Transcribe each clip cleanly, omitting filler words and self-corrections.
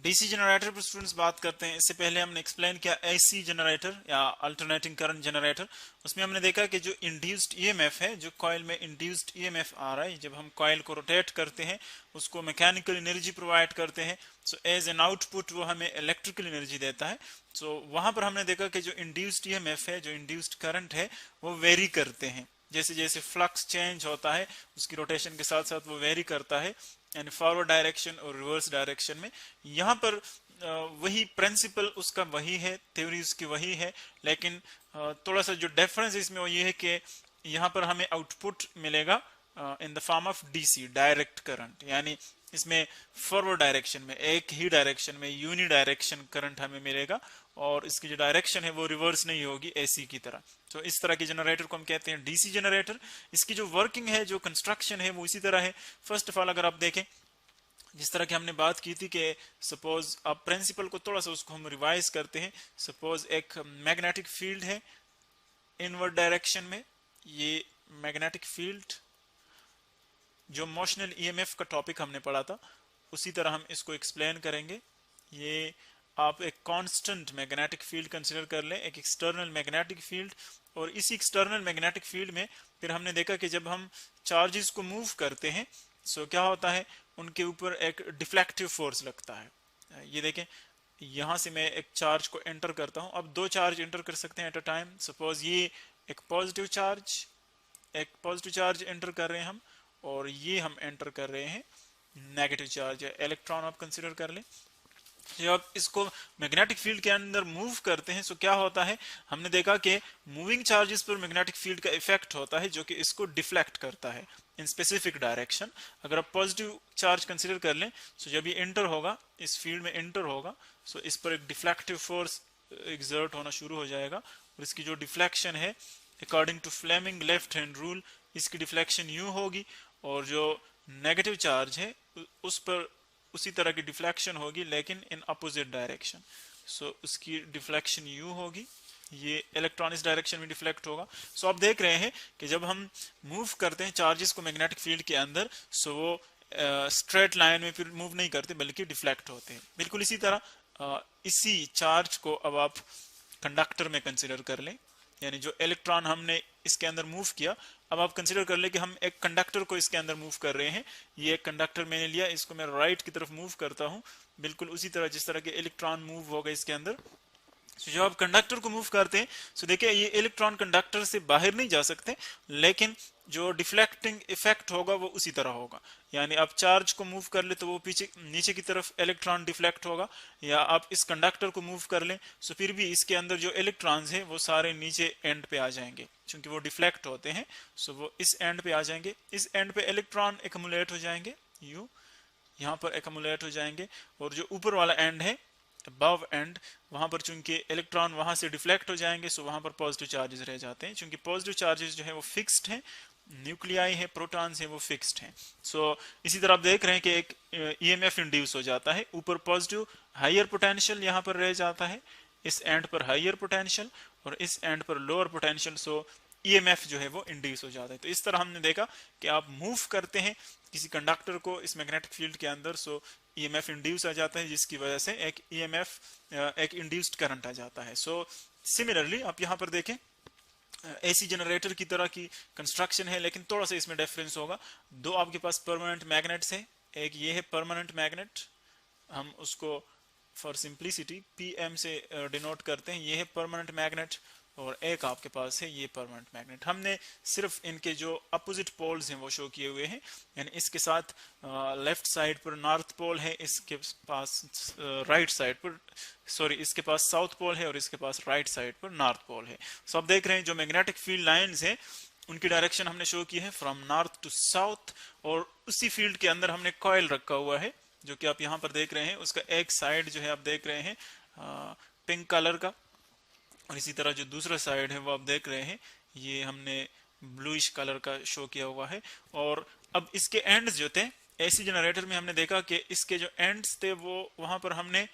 DC generator पर students बात करते हैं। इससे पहले हमने एक्सप्लेन किया एसी जनरेटर या अल्टरनेटिंग करंट जनरेटर। उसमें हमने देखा कि जो इंड्यूस्ड ईएमएफ है, जो कॉइल में इंड्यूस्ड ईएमएफ आ रहा है, जब हम कॉइल को रोटेट करते हैं उसको मैकेनिकल एनर्जी प्रोवाइड करते हैं, सो एज एन आउटपुट वो हमें इलेक्ट्रिकल एनर्जी देता है। सो वहां पर हमने देखा कि जो इंड्यूस्ड ईएमएफ है, जो इंड्यूस्ड करंट है, वो वेरी करते हैं। जैसे जैसे फ्लक्स चेंज होता है उसकी रोटेशन के साथ साथ वो वेरी करता है, यानी फॉरवर्ड डायरेक्शन और रिवर्स डायरेक्शन में। यहाँ पर वही प्रिंसिपल उसका वही है, थ्योरी उसकी वही है, लेकिन थोड़ा सा जो डिफरेंस इसमें वो ये है कि यहाँ पर हमें आउटपुट मिलेगा in the form of DC, direct current, यानी इसमें फॉरवर्ड डायरेक्शन में, एक ही डायरेक्शन में यूनि डायरेक्शन करंट हमें मिलेगा, और इसकी जो डायरेक्शन है वो रिवर्स नहीं होगी एसी की तरह। तो इस तरह के जनरेटर को हम कहते हैं डीसी जनरेटर। इसकी जो वर्किंग है, जो कंस्ट्रक्शन है, वो इसी तरह है। फर्स्ट ऑफ ऑल अगर आप देखें, जिस तरह की हमने बात की थी कि सपोज अब प्रिंसिपल को थोड़ा सा उसको हम रिवाइज करते हैं। सपोज एक मैग्नेटिक फील्ड है इनवर्ड डायरेक्शन में, ये मैग्नेटिक फील्ड जो मोशनल ईएमएफ का टॉपिक हमने पढ़ा था, उसी तरह हम इसको एक्सप्लेन करेंगे। ये आप एक कांस्टेंट मैग्नेटिक फील्ड कंसीडर कर लें, एक एक्सटर्नल मैग्नेटिक फील्ड, और इसी एक्सटर्नल मैग्नेटिक फील्ड में फिर हमने देखा कि जब हम चार्जेस को मूव करते हैं सो क्या होता है, उनके ऊपर एक डिफ्लेक्टिव फोर्स लगता है। ये देखें, यहां से मैं एक चार्ज को एंटर करता हूं, अब दो चार्ज एंटर कर सकते हैं एट अ टाइम। सपोज ये एक पॉजिटिव चार्ज एंटर कर रहे हैं हम, और ये हम एंटर कर रहे हैं नेगेटिव चार्ज या इलेक्ट्रॉन आप कंसीडर कर लें। जब आप इसको मैग्नेटिक फील्ड के अंदर मूव करते हैं, सो क्या होता है, हमने देखा कि मूविंग चार्जेस पर मैग्नेटिक फील्ड का इफेक्ट होता है जो कि इसको डिफ्लेक्ट करता है इन स्पेसिफिक डायरेक्शन। अगर आप पॉजिटिव चार्ज कंसीडर कर लें, सो जब ये एंटर होगा, इस फील्ड में एंटर होगा, सो इस पर एक डिफ्लेक्टिव फोर्स एग्जर्ट होना शुरू हो जाएगा, और इसकी जो डिफ्लेक्शन है according to Fleming left hand rule, इसकी डिफ्लेक्शन यूं होगी, और जो नेगेटिव चार्ज है उस पर उसी तरह की डिफ्लेक्शन होगी लेकिन इन अपोजिट डायरेक्शन। सो उसकी डिफ्लेक्शन यू होगी, ये इलेक्ट्रॉन इस डायरेक्शन में डिफ्लेक्ट होगा। सो आप देख रहे हैं कि जब हम मूव करते हैं चार्जेस को मैग्नेटिक फील्ड के अंदर, सो वो स्ट्रेट लाइन में फिर मूव नहीं करते बल्कि डिफ्लेक्ट होते हैं। बिल्कुल इसी तरह इसी चार्ज को अब आप कंडक्टर में कंसिडर कर लें, यानी जो इलेक्ट्रॉन हमने इसके अंदर मूव किया, अब आप कंसीडर कर ले कि हम एक कंडक्टर को इसके अंदर मूव कर रहे हैं। ये एक कंडक्टर मैंने लिया, इसको मैं राइट की तरफ मूव करता हूं, बिल्कुल उसी तरह जिस तरह के इलेक्ट्रॉन मूव हो गए इसके अंदर। तो जब आप कंडक्टर को मूव करते हैं, तो देखिए ये इलेक्ट्रॉन कंडक्टर से बाहर नहीं जा सकते, लेकिन जो डिफ्लेक्टिंग इफेक्ट होगा वो उसी तरह होगा। यानी आप चार्ज को मूव कर ले तो वो पीछे नीचे की तरफ इलेक्ट्रॉन डिफ्लेक्ट होगा, या आप इस कंडक्टर को मूव कर लें तो फिर भी इसके अंदर जो इलेक्ट्रॉन्स हैं वो सारे नीचे एंड पे आ जाएंगे, क्योंकि वो डिफ्लेक्ट होते हैं। सो वो इस एंड पे आ जाएंगे, इस एंड पे इलेक्ट्रॉन एकमुलेट हो जाएंगे, यहाँ पर एकमुलेट हो जाएंगे, और जो ऊपर वाला एंड है अबव एंड, वहां पर चूंकि इलेक्ट्रॉन वहां से डिफ्लेक्ट हो जाएंगे, सो वहां पर पॉजिटिव चार्जेस रह जाते हैं। चूंकि पॉजिटिव चार्जेस जो है वो फिक्स्ड हैं, न्यूक्लियाई है, प्रोटॉन्स है, वो फिक्स्ड हैं। सो इसी तरह आप देख रहे हैं कि एक ईएमएफ इंड्यूस हो जाता है, ऊपर पॉजिटिव हायर पोटेंशियल यहाँ पर रह जाता है, इस एंड पर हायर पोटेंशियल और इस एंड पर लोअर पोटेंशियल। सो ईएमएफ जो है वो इंड्यूस हो जाता है। तो इस तरह हमने देखा कि आप मूव करते हैं किसी कंडक्टर को इस मैग्नेटिक फील्ड के अंदर, सो ईएमएफ इंड्यूस आ जाता है, जिसकी वजह से एक ईएमएफ एक इंड्यूस्ड करंट आ जाता है। सो सिमिलरली आप यहाँ पर देखें, एसी जनरेटर की तरह की कंस्ट्रक्शन है, लेकिन थोड़ा सा इसमें डिफरेंस होगा। दो आपके पास परमानेंट मैग्नेट्स हैं, एक ये है परमानेंट मैग्नेट, हम उसको फॉर सिंप्लिसिटी पीएम से डिनोट करते हैं, ये है परमानेंट मैग्नेट, और एक आपके पास है ये परमानेंट मैग्नेट। हमने सिर्फ इनके जो अपोजिट पोल्स हैं वो शो किए हुए हैं, यानी इसके साथ लेफ्ट साइड पर नॉर्थ पोल है, इसके पास राइट साइड पर इसके पास साउथ पोल है, और इसके पास राइट साइड पर नॉर्थ पोल है। सो आप देख रहे हैं जो मैग्नेटिक फील्ड लाइंस हैं उनकी डायरेक्शन हमने शो की है फ्रॉम नॉर्थ टू साउथ, और उसी फील्ड के अंदर हमने कॉइल रखा हुआ है जो कि आप यहाँ पर देख रहे हैं। उसका एक साइड जो है आप देख रहे हैं पिंक कलर का, और इसी तरह जो दूसरा साइड है वो आप देख रहे हैं ये हमने ब्लूइश कलर का शो किया हुआ है। और अब इसके एंड्स जो थे एसी जनरेटर में हमने देखा कि इसके जो एंड्स थे वो वहां पर हमने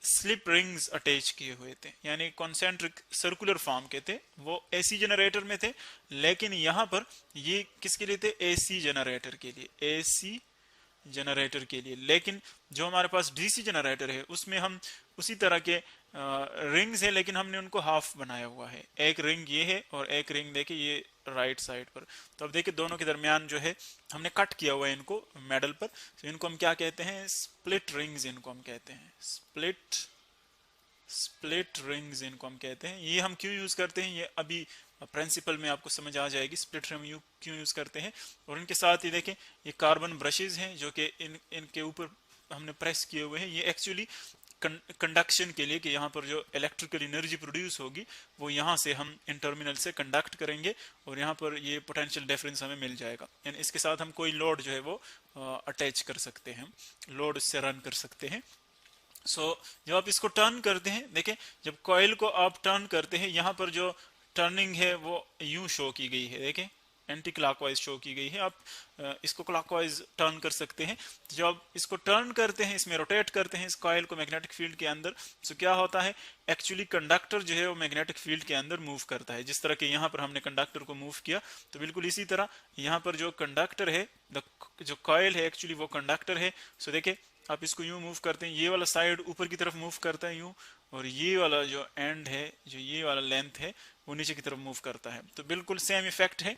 स्लिप रिंग्स अटैच किए हुए थे, यानी कॉन्सेंट्रिक सर्कुलर फॉर्म के थे, वो एसी जनरेटर में थे। लेकिन यहाँ पर ये किसके लिए थे, एसी जनरेटर के लिए, एसी जनरेटर के लिए। लेकिन जो हमारे पास डीसी जनरेटर है उसमें हम उसी तरह के रिंग्स है, लेकिन हमने उनको हाफ बनाया हुआ है। एक रिंग ये है और एक रिंग देखिए ये राइट साइड पर। तो अब देखिए दोनों के दरमियान जो है हमने कट किया हुआ है इनको मेडल पर। तो इनको हम क्या कहते हैं, स्प्लिट रिंग्स इनको हम कहते हैं, स्प्लिट रिंग्स इनको हम कहते हैं। ये हम क्यों यूज करते हैं ये अभी प्रिंसिपल में आपको समझ आ जाएगी, स्प्लिट रिंग क्यों यूज करते हैं। और इनके साथ ही देखें ये कार्बन ब्रशेज हैं जो कि इनके ऊपर हमने प्रेस किए हुए हैं। ये एक्चुअली कंडक्शन के लिए कि यहाँ पर जो इलेक्ट्रिकल एनर्जी प्रोड्यूस होगी वो यहाँ से हम इन टर्मिनल से कंडक्ट करेंगे और यहाँ पर ये पोटेंशियल डिफरेंस हमें मिल जाएगा। यानी इसके साथ हम कोई लोड जो है वो अटैच कर सकते हैं, लोड इससे रन कर सकते हैं। जब आप इसको टर्न करते हैं, देखें जब कॉइल को आप टर्न करते हैं यहाँ पर जो टर्निंग है वो यूं शो की गई है, देखें एंटी क्लॉकवाइज शो की गई है। आप इसको क्लॉकवाइज टर्न कर सकते हैं। जब आप इसको टर्न करते हैं, इसमें रोटेट करते हैं इस कॉइल को मैग्नेटिक फील्ड के अंदर, तो क्या होता है एक्चुअली कंडक्टर जो है वो मैग्नेटिक फील्ड के अंदर मूव करता है। जिस तरह के यहाँ पर हमने कंडक्टर को मूव किया, तो बिल्कुल इसी तरह यहाँ पर जो कंडक्टर है, जो कॉइल है एक्चुअली वो कंडक्टर है। सो देखिए आप इसको यूं मूव करते हैं, ये वाला साइड ऊपर की तरफ मूव करता है यूं, और ये वाला जो एंड है, जो ये वाला लेंथ है, वो नीचे की तरफ मूव करता है। तो बिल्कुल सेम इफेक्ट है।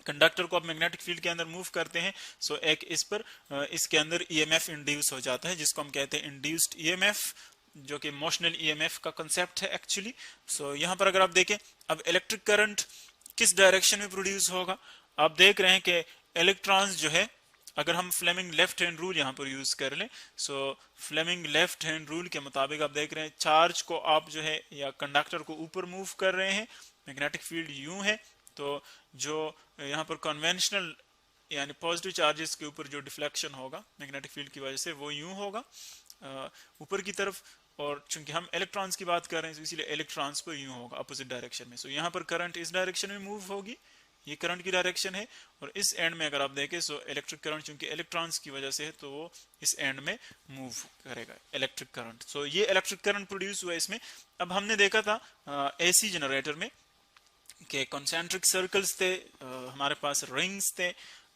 कंडक्टर को आप मैग्नेटिक फील्ड के अंदर मूव करते हैं, सो एक इस पर इसके अंदर ईएमएफ इंड्यूस हो जाता है, जिसको हम कहते हैं इंड्यूस्ड ईएमएफ, जो कि मोशनल ईएमएफ का कंसेप्ट है एक्चुअली। सो यहाँ पर अगर आप देखें अब इलेक्ट्रिक करंट किस डायरेक्शन में प्रोड्यूस होगा, आप देख रहे हैं कि इलेक्ट्रॉन्स जो है, अगर हम फ्लेमिंग लेफ्ट हैंड रूल यहाँ पर यूज कर लें, सो फ्लेमिंग लेफ्ट हैंड रूल के मुताबिक आप देख रहे हैं चार्ज को आप जो है या कंडक्टर को ऊपर मूव कर रहे हैं, मैग्नेटिक फील्ड यूं है, तो जो यहाँ पर कन्वेंशनल यानी पॉजिटिव चार्जेस के ऊपर जो डिफ्लेक्शन होगा मैग्नेटिक फील्ड की वजह से वो यूं होगा ऊपर की तरफ। और चूंकि हम इलेक्ट्रॉन्स की बात कर रहे हैं तो इसीलिए इलेक्ट्रॉन्स पर यूं होगा अपोजिट डायरेक्शन में। सो यहाँ पर करंट इस डायरेक्शन में मूव होगी, ये करंट की डायरेक्शन है। और इस एंड में अगर आप देखें, सो इलेक्ट्रिक करंट चूंकि इलेक्ट्रॉन्स की वजह से है तो वो इस एंड में मूव करेगा इलेक्ट्रिक करंट। सो ये इलेक्ट्रिक करंट प्रोड्यूस हुआ इसमें। अब हमने देखा था एसी जनरेटर में कि कॉन्सेंट्रिक सर्कल्स थे, हमारे पास रिंग्स थे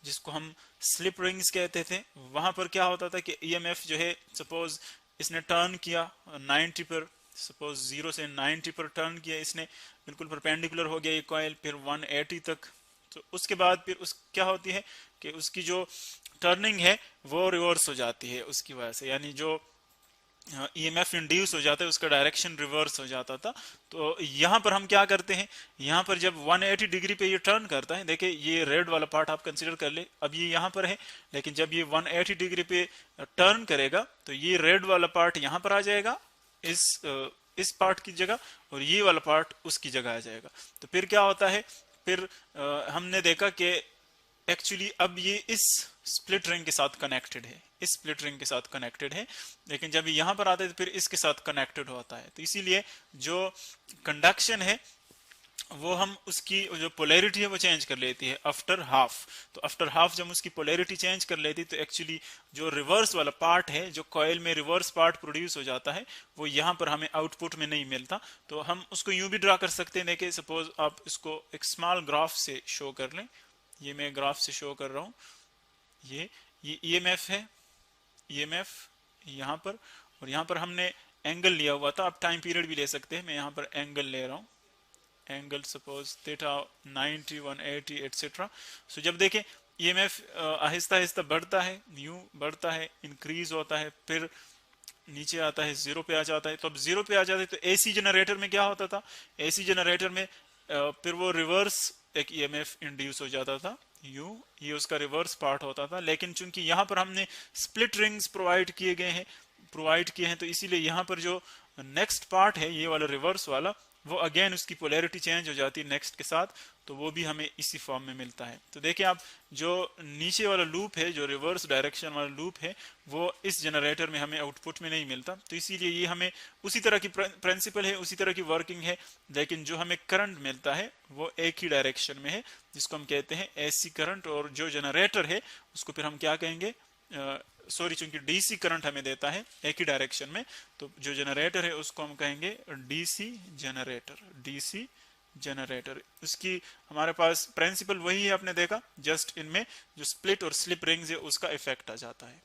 जिसको हम स्लिप रिंग्स कहते थे। वहां पर क्या होता था कि ईएमएफ जो है, सपोज इसने टर्न किया 90 पर, सपोज 0 से 90 पर टर्न किया इसने, बिल्कुल परपेंडिकुलर हो गया ये कॉइल, फिर 180 तक। तो उसके बाद फिर उस क्या होती है कि उसकी जो टर्निंग है वो रिवर्स हो जाती है उसकी वजह से, यानी जो ईएमएफ इंड्यूस हो जाता है उसका डायरेक्शन रिवर्स हो जाता था। तो यहाँ पर हम क्या करते हैं, यहाँ पर जब 180 डिग्री पे ये टर्न करता है, देखिए ये रेड वाला पार्ट आप कंसीडर कर ले, अब ये यहाँ पर है, लेकिन जब ये 180 डिग्री पे टर्न करेगा तो ये रेड वाला पार्ट यहाँ पर आ जाएगा इस पार्ट की जगह, और ये वाला पार्ट उसकी जगह आ जाएगा। तो फिर क्या होता है, फिर हमने देखा कि एक्चुअली अब ये इस स्प्लिट रिंग के साथ कनेक्टेड है, इस स्प्लिट रिंग के साथ कनेक्टेड है, लेकिन जब यहाँ पर आता है तो फिर इसके साथ कनेक्टेड होता है। तो इसीलिए जो कंडक्शन है वो हम उसकी जो पोलैरिटी है वो चेंज कर लेती है आफ्टर हाफ। तो आफ्टर हाफ जब उसकी पोलैरिटी चेंज कर लेती है तो एक्चुअली जो रिवर्स वाला पार्ट है, जो कॉइल में रिवर्स पार्ट प्रोड्यूस हो जाता है, वो यहाँ पर हमें आउटपुट में नहीं मिलता। तो हम उसको यूं भी ड्रा कर सकते हैं, देखिए सपोज आप इसको एक स्मॉल ग्राफ से शो कर लें, ये मैं ग्राफ से शो कर रहा हूँ, ये ईएमएफ है, ईएमएफ यहाँ पर, और यहाँ पर हमने एंगल लिया हुआ था, आप टाइम पीरियड भी ले सकते हैं, मैं यहाँ पर एंगल ले रहा हूँ, एंगल सपोज थीटा 90 180 एटसेट्रा। सो जब देखें ईएमएफ आहिस्ता आहिस्ता बढ़ता है, यूं बढ़ता है, इंक्रीज होता है, फिर नीचे आता है, जीरो पे आ जाता है। तो अब जीरो पे आ जाता है तो एसी जनरेटर में क्या होता था, एसी जनरेटर में फिर वो रिवर्स एक ईएमएफ इंड्यूस हो जाता था, ये उसका रिवर्स पार्ट होता था। लेकिन चूंकि यहाँ पर हमने स्प्लिट रिंग्स प्रोवाइड किए हैं तो इसीलिए यहाँ पर जो नेक्स्ट पार्ट है ये वाला रिवर्स वाला, वो अगेन उसकी पोलैरिटी चेंज हो जाती है नेक्स्ट के साथ, तो वो भी हमें इसी फॉर्म में मिलता है। तो देखिए आप जो नीचे वाला लूप है, जो रिवर्स डायरेक्शन वाला लूप है, वो इस जनरेटर में हमें आउटपुट में नहीं मिलता। तो इसीलिए ये हमें उसी तरह की प्रिंसिपल है, उसी तरह की वर्किंग है, लेकिन जो हमें करंट मिलता है वो एक ही डायरेक्शन में है, जिसको हम कहते हैं एसी करंट। और जो जनरेटर है उसको फिर हम क्या कहेंगे, चूंकि डीसी करंट हमें देता है एक ही डायरेक्शन में, तो जो जनरेटर है उसको हम कहेंगे डीसी जनरेटर, डीसी जनरेटर। उसकी हमारे पास प्रिंसिपल वही है, आपने देखा, जस्ट इनमें जो स्प्लिट और स्लिप रिंग्स है उसका इफेक्ट आ जाता है।